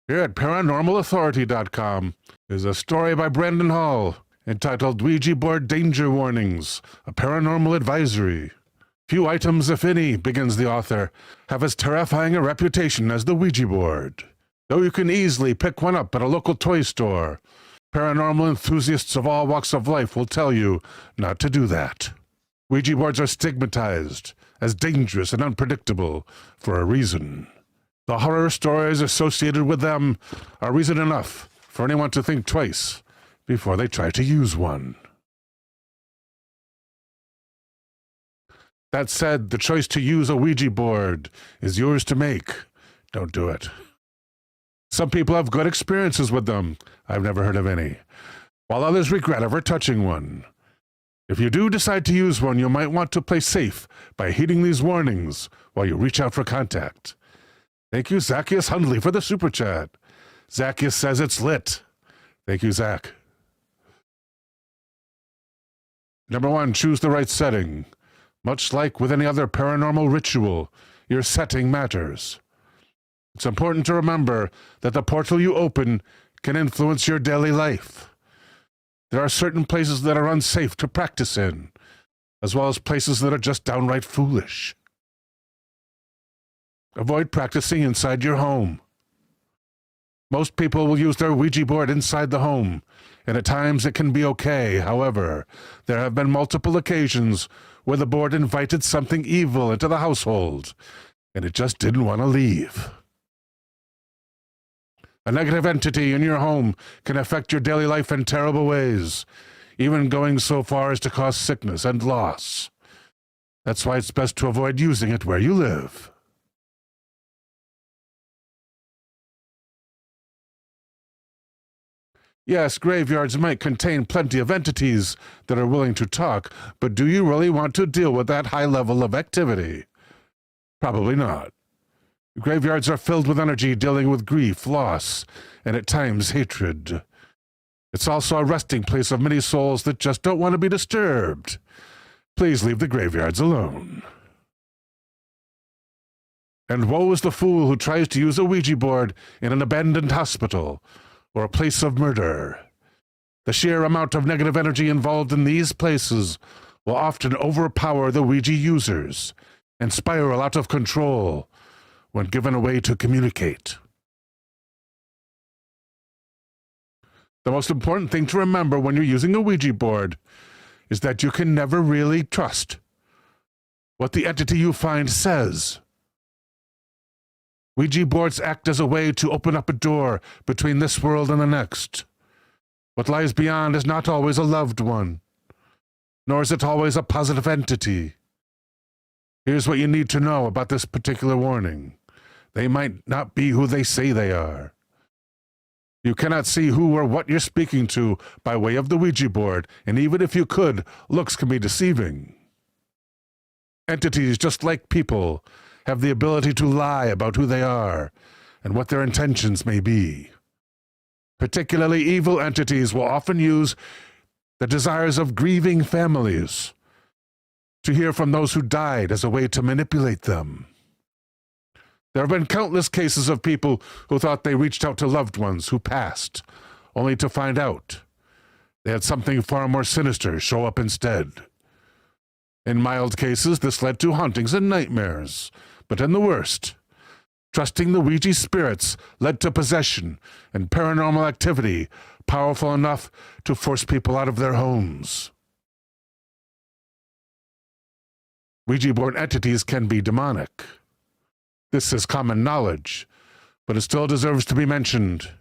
Here at ParanormalAuthority.com is a story by Brandon Hall entitled Ouija Board Danger Warnings, a Paranormal Advisory. Few items, if any, begins the author, have as terrifying a reputation as the Ouija board. Though you can easily pick one up at a local toy store, paranormal enthusiasts of all walks of life will tell you not to do that. Ouija boards are stigmatized as dangerous and unpredictable for a reason. The horror stories associated with them are reason enough for anyone to think twice before they try to use one. That said, the choice to use a Ouija board is yours to make. Don't do it. Some people have good experiences with them. I've never heard of any, while others regret ever touching one. If you do decide to use one, you might want to play safe by heeding these warnings while you reach out for contact. Thank you, Zacchaeus Hundley, for the super chat. Zacchaeus says it's lit. Thank you, Zach. Number 1, choose the right setting. Much like with any other paranormal ritual, your setting matters. It's important to remember that the portal you open can influence your daily life. There are certain places that are unsafe to practice in, as well as places that are just downright foolish. Avoid practicing inside your home. Most people will use their Ouija board inside the home, and at times it can be okay. However, there have been multiple occasions where the board invited something evil into the household, and it just didn't want to leave. A negative entity in your home can affect your daily life in terrible ways, even going so far as to cause sickness and loss. That's why it's best to avoid using it where you live. Yes, graveyards might contain plenty of entities that are willing to talk, but do you really want to deal with that high level of activity? Probably not. Graveyards are filled with energy dealing with grief, loss, and at times hatred. It's also a resting place of many souls that just don't want to be disturbed. Please leave the graveyards alone. And woe is the fool who tries to use a Ouija board in an abandoned hospital or a place of murder. The sheer amount of negative energy involved in these places will often overpower the Ouija users and spiral out of control when given a way to communicate. The most important thing to remember when you're using a Ouija board is that you can never really trust what the entity you find says. Ouija boards act as a way to open up a door between this world and the next. What lies beyond is not always a loved one, nor is it always a positive entity. Here's what you need to know about this particular warning. They might not be who they say they are. You cannot see who or what you're speaking to by way of the Ouija board, and even if you could, looks can be deceiving. Entities, just like people, have the ability to lie about who they are and what their intentions may be. Particularly evil entities will often use the desires of grieving families to hear from those who died as a way to manipulate them. There have been countless cases of people who thought they reached out to loved ones who passed, only to find out they had something far more sinister show up instead. In mild cases, this led to hauntings and nightmares, but in the worst, trusting the Ouija spirits led to possession and paranormal activity powerful enough to force people out of their homes. Ouija board entities can be demonic. This is common knowledge, but it still deserves to be mentioned.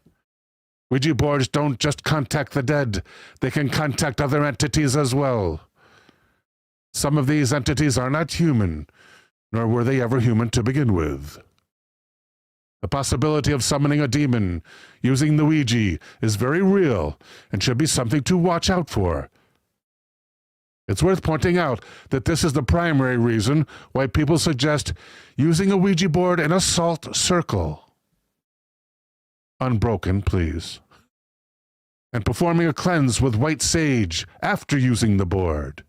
Ouija boards don't just contact the dead, they can contact other entities as well. Some of these entities are not human, nor were they ever human to begin with. The possibility of summoning a demon using the Ouija is very real and should be something to watch out for. It's worth pointing out that this is the primary reason why people suggest using a Ouija board in a salt circle. Unbroken, please. And performing a cleanse with white sage after using the board.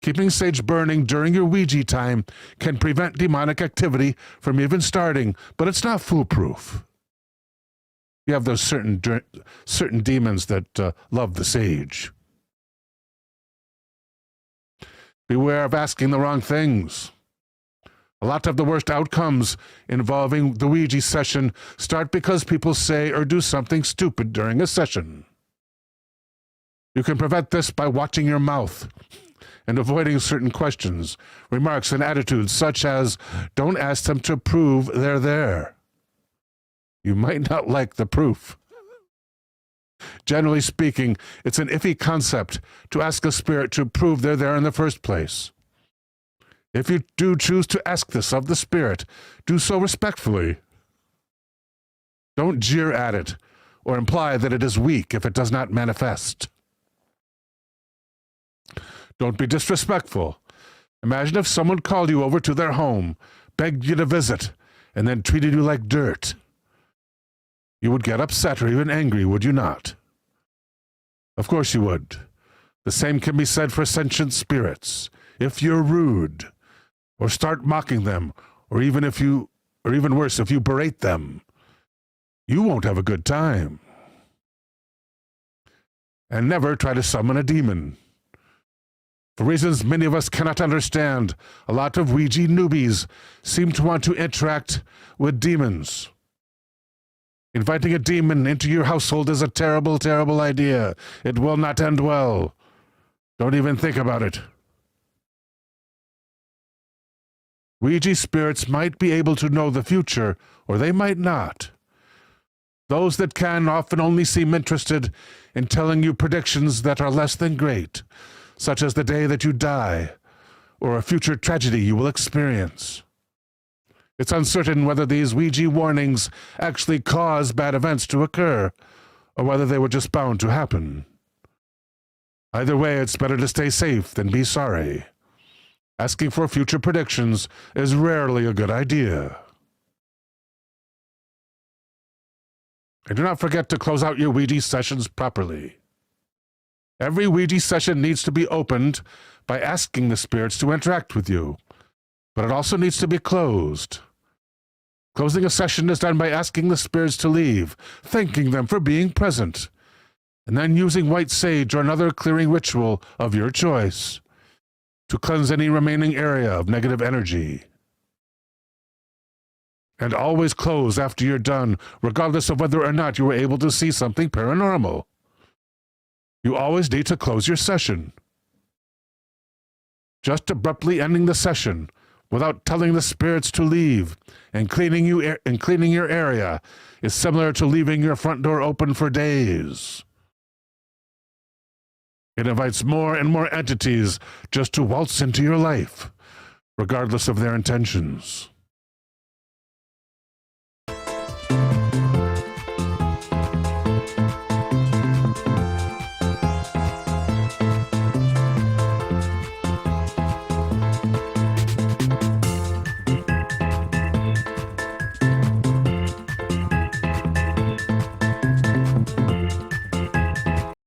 Keeping sage burning during your Ouija time can prevent demonic activity from even starting, but it's not foolproof. You have those certain demons that love the sage. Beware of asking the wrong things. A lot of the worst outcomes involving the Ouija session start because people say or do something stupid during a session. You can prevent this by watching your mouth and avoiding certain questions, remarks, and attitudes such as, don't ask them to prove they're there. You might not like the proof. Generally speaking, it's an iffy concept to ask a spirit to prove they're there in the first place. If you do choose to ask this of the spirit, do so respectfully. Don't jeer at it or imply that it is weak if it does not manifest. Don't be disrespectful. Imagine if someone called you over to their home, begged you to visit, and then treated you like dirt. You would get upset or even angry, would you not? Of course you would. The same can be said for sentient spirits. If you're rude, or start mocking them, or even worse, if you berate them, you won't have a good time. And never try to summon a demon. For reasons many of us cannot understand, a lot of Ouija newbies seem to want to interact with demons. Inviting a demon into your household is a terrible, terrible idea. It will not end well. Don't even think about it. Ouija spirits might be able to know the future, or they might not. Those that can often only seem interested in telling you predictions that are less than great, such as the day that you die, or a future tragedy you will experience. It's uncertain whether these Ouija warnings actually cause bad events to occur, or whether they were just bound to happen. Either way, it's better to stay safe than be sorry. Asking for future predictions is rarely a good idea. And do not forget to close out your Ouija sessions properly. Every Ouija session needs to be opened by asking the spirits to interact with you, but it also needs to be closed. Closing a session is done by asking the spirits to leave, thanking them for being present, and then using white sage or another clearing ritual of your choice to cleanse any remaining area of negative energy. And always close after you're done, regardless of whether or not you were able to see something paranormal. You always need to close your session. Just abruptly ending the session without telling the spirits to leave and cleaning your area is similar to leaving your front door open for days. It invites more and more entities just to waltz into your life, regardless of their intentions.